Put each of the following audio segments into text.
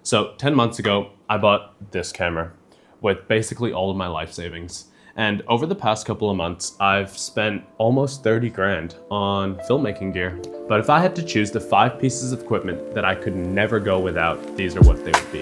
So 10 months ago, I bought this camera with basically all of my life savings. And over the past couple of months, I've spent almost 30 grand on filmmaking gear. But if I had to choose the 5 pieces of equipment that I could never go without, these are what they would be.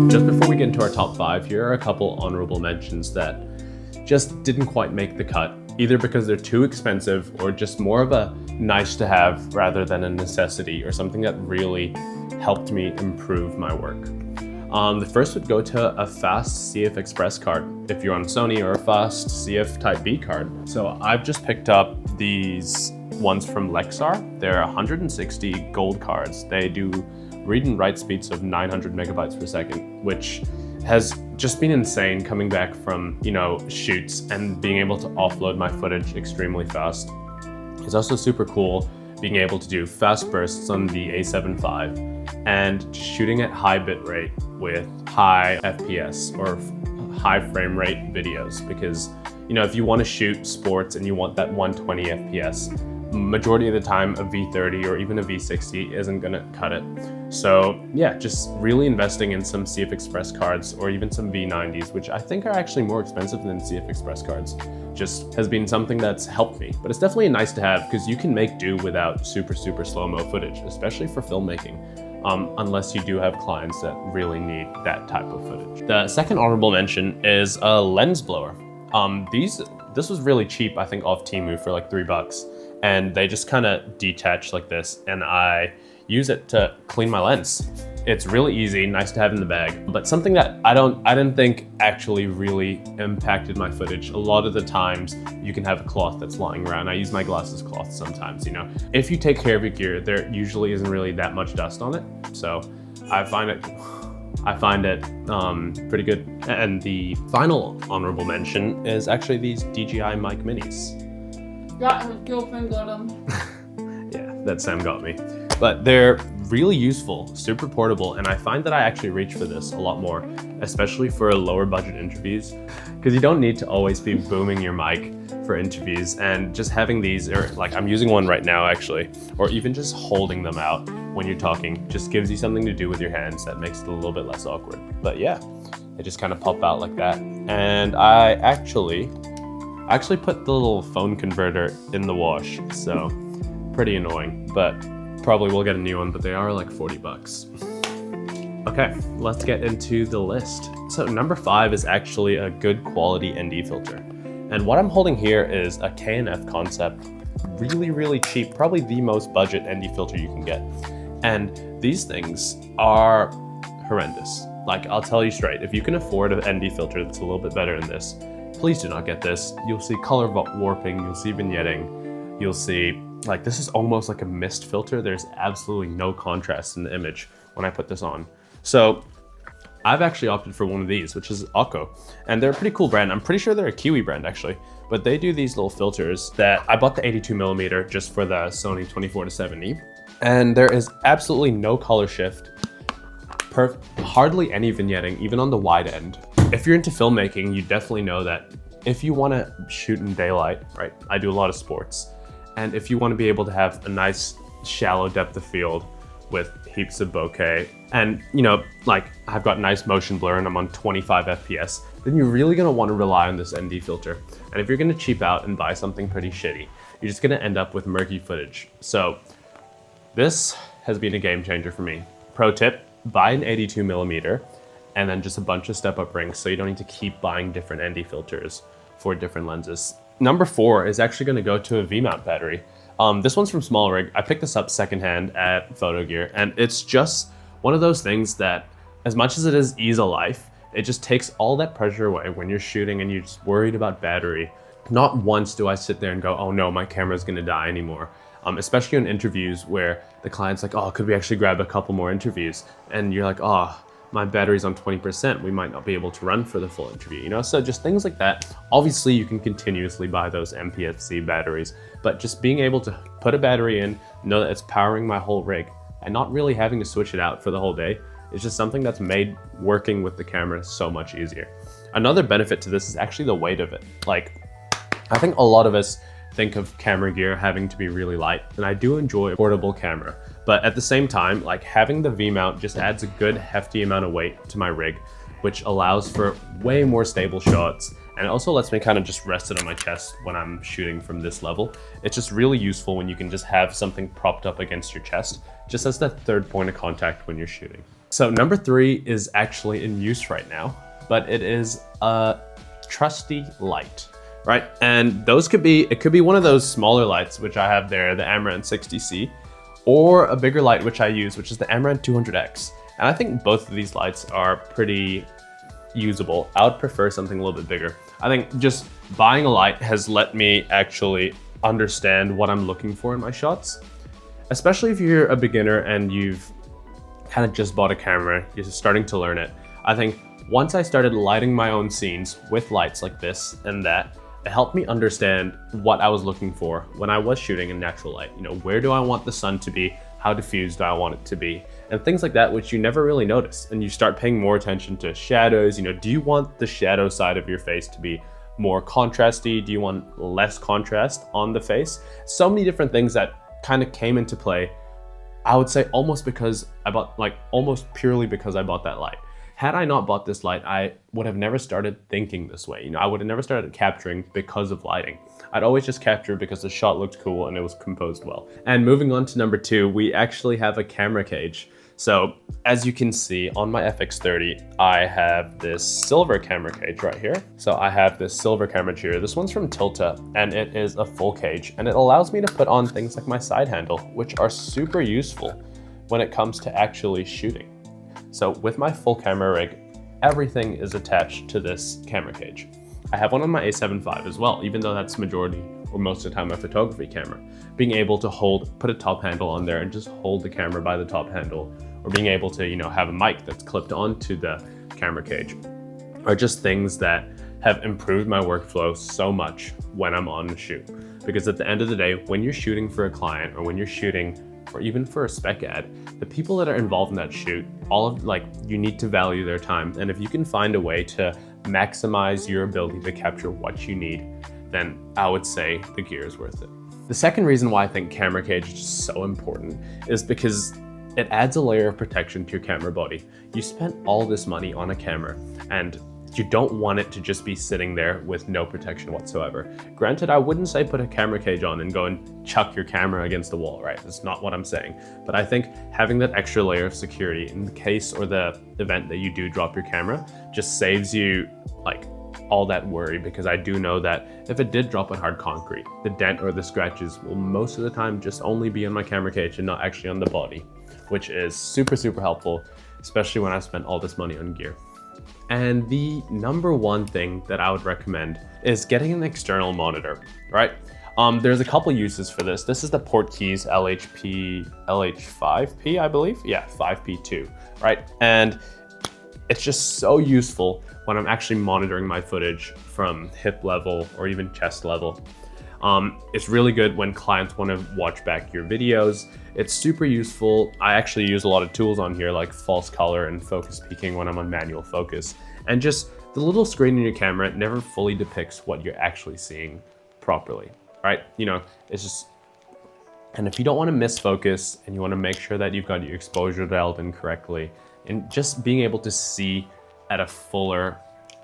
Just before we get into our top 5, here are a couple honorable mentions that just didn't quite make the cut, either because they're too expensive or just more of a nice to have rather than a necessity, or something that really helped me improve my work. The first would go to a fast CF Express card, if you're on Sony, or a fast CF Type B card. So I've just picked up these ones from Lexar. They're 160 gold cards. They do read and write speeds of 900 megabytes per second, which has just been insane coming back from, shoots and being able to offload my footage extremely fast. It's also super cool being able to do fast bursts on the A7 IV and shooting at high bitrate with high FPS or high frame rate videos, because if you want to shoot sports and you want that 120 FPS, majority of the time a V30 or even a V60 isn't gonna cut it. So yeah, just really investing in some CF Express cards or even some V90s, which I think are actually more expensive than CF Express cards, just has been something that's helped me. But it's definitely a nice to have, because you can make do without super slow-mo footage, especially for filmmaking, unless you do have clients that really need that type of footage. The second honorable mention is a lens blower. This was really cheap, I think, off Temu for like $3. And they just kind of detach like this, and I use it to clean my lens. It's really easy, nice to have in the bag, but something that I didn't think actually really impacted my footage. A lot of the times you can have a cloth that's lying around. I use my glasses cloth sometimes, If you take care of your gear, there usually isn't really that much dust on it. So I find it pretty good. And the final honorable mention is actually these DJI mic minis. Yeah, his girlfriend got them. Yeah, that Sam got me. But they're really useful, super portable, and I find that I actually reach for this a lot more, especially for lower budget interviews, because you don't need to always be booming your mic for interviews, and just having these, or like I'm using one right now actually, or even just holding them out when you're talking, just gives you something to do with your hands that makes it a little bit less awkward. But yeah, they just kind of pop out like that. And I actually put the little phone converter in the wash, so pretty annoying, but probably will get a new one, but they are like $40. Okay, let's get into the list. So number 5 is actually a good quality ND filter. And what I'm holding here is a K&F Concept, really cheap, probably the most budget ND filter you can get. And these things are horrendous. Like, I'll tell you straight, if you can afford an ND filter that's a little bit better than this, please do not get this. You'll see color warping, you'll see vignetting, you'll see, like, this is almost like a mist filter. There's absolutely no contrast in the image when I put this on. So I've actually opted for one of these, which is Akko, and they're a pretty cool brand. I'm pretty sure they're a Kiwi brand actually, but they do these little filters that I bought the 82mm just for the Sony 24-70, and there is absolutely no color shift, hardly any vignetting, even on the wide end. If you're into filmmaking, you definitely know that if you want to shoot in daylight, right? I do a lot of sports. And if you want to be able to have a nice shallow depth of field with heaps of bokeh, and like I've got nice motion blur and I'm on 25 FPS, then you're really going to want to rely on this ND filter. And if you're going to cheap out and buy something pretty shitty, you're just going to end up with murky footage. So this has been a game changer for me. Pro tip, buy an 82mm and then just a bunch of step-up rings, so you don't need to keep buying different ND filters for different lenses. Number 4 is actually going to go to a Vmount battery. This one's from Small Rig. I picked this up secondhand at Photo Gear, and it's just one of those things that, as much as it is ease of life, it just takes all that pressure away when you're shooting and you're just worried about battery. Not once do I sit there and go, oh no, my camera's going to die anymore. Especially in interviews where the client's like, oh, could we actually grab a couple more interviews? And you're like, oh, my battery's on 20%, we might not be able to run for the full interview, So just things like that. Obviously, you can continuously buy those MPFC batteries, but just being able to put a battery in, know that it's powering my whole rig, and not really having to switch it out for the whole day, is just something that's made working with the camera so much easier. Another benefit to this is actually the weight of it. Like, I think a lot of us think of camera gear having to be really light, and I do enjoy a portable camera, but at the same time, like having the V-mount just adds a good hefty amount of weight to my rig, which allows for way more stable shots, and it also lets me kind of just rest it on my chest when I'm shooting from this level. It's just really useful when you can just have something propped up against your chest, just as the third point of contact when you're shooting. So number 3 is actually in use right now, but it is a trusty light. Right, and it could be one of those smaller lights, which I have there, the Amaran 60C, or a bigger light, which I use, which is the Amaran 200X. And I think both of these lights are pretty usable. I would prefer something a little bit bigger. I think just buying a light has let me actually understand what I'm looking for in my shots, especially if you're a beginner and you've kind of just bought a camera, you're just starting to learn it. I think once I started lighting my own scenes with lights like this and that, it helped me understand what I was looking for when I was shooting in natural light. You know, where do I want the sun to be? How diffused do I want it to be? And things like that, which you never really notice. And you start paying more attention to shadows. You know, do you want the shadow side of your face to be more contrasty? Do you want less contrast on the face? So many different things that kind of came into play. I would say almost purely because I bought that light. Had I not bought this light, I would have never started thinking this way. You know, I would have never started capturing because of lighting. I'd always just capture because the shot looked cool and it was composed well. And moving on to number 2, we actually have a camera cage. So as you can see on my FX30, I have this silver camera cage right here. So I have this silver camera here. This one's from Tilta, and it is a full cage, and it allows me to put on things like my side handle, which are super useful when it comes to actually shooting. So with my full camera rig, everything is attached to this camera cage. I have one on my A7 IV as well, even though that's majority or most of the time my photography camera. Being able to put a top handle on there and just hold the camera by the top handle, or being able to, you know, have a mic that's clipped onto the camera cage, are just things that have improved my workflow so much when I'm on the shoot. Because at the end of the day, when you're shooting for a client or when you're shooting or even for a spec ad, the people that are involved in that shoot, you need to value their time. And if you can find a way to maximize your ability to capture what you need, then I would say the gear is worth it. The second reason why I think camera cage is just so important is because it adds a layer of protection to your camera body. You spent all this money on a camera, and you don't want it to just be sitting there with no protection whatsoever. Granted, I wouldn't say put a camera cage on and go and chuck your camera against the wall, right? That's not what I'm saying. But I think having that extra layer of security in the case or the event that you do drop your camera just saves you like all that worry, because I do know that if it did drop on hard concrete, the dent or the scratches will most of the time just only be on my camera cage and not actually on the body, which is super, super helpful, especially when I spent all this money on gear. And the number one thing that I would recommend is getting an external monitor, right? There's a couple uses for this. This is the Portkeys LH5P, I believe. Yeah, 5P2, right? And it's just so useful when I'm actually monitoring my footage from hip level or even chest level. It's really good when clients want to watch back your videos. It's super useful. I actually use a lot of tools on here like false color and focus peaking when I'm on manual focus. And just the little screen in your camera never fully depicts what you're actually seeing properly, right? You know, it's just, and if you don't want to miss focus and you want to make sure that you've got your exposure dialed in correctly, and just being able to see at a fuller,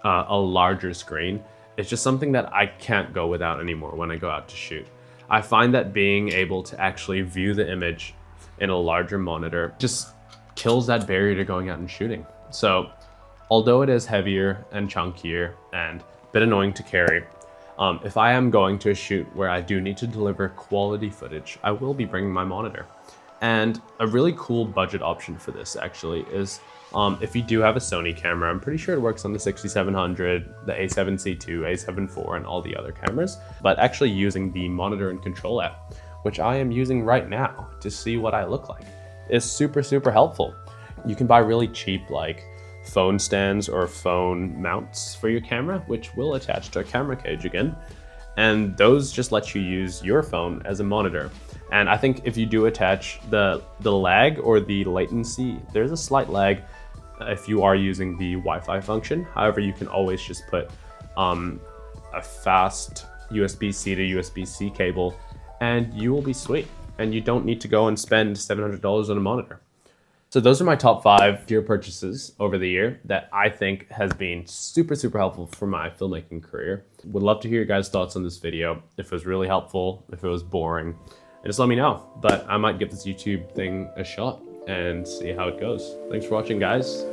a larger screen, it's just something that I can't go without anymore when I go out to shoot. I find that being able to actually view the image in a larger monitor just kills that barrier to going out and shooting. So although it is heavier and chunkier and a bit annoying to carry, if I am going to a shoot where I do need to deliver quality footage, I will be bringing my monitor. And a really cool budget option for this actually is if you do have a Sony camera, I'm pretty sure it works on the 6700, the A7C2, A7 IV, and all the other cameras, but actually using the monitor and control app, which I am using right now to see what I look like, is super, super helpful. You can buy really cheap like phone stands or phone mounts for your camera, which will attach to a camera cage again. And those just let you use your phone as a monitor. And I think if you do attach the lag or the latency, there's a slight lag if you are using the Wi-Fi function. However, you can always just put a fast USB-C to USB-C cable, and you will be sweet. And you don't need to go and spend $700 on a monitor. So those are my top 5 gear purchases over the year that I think has been super, super helpful for my filmmaking career. Would love to hear your guys' thoughts on this video. If it was really helpful, if it was boring, and just let me know. But I might give this YouTube thing a shot and see how it goes. Thanks for watching, guys.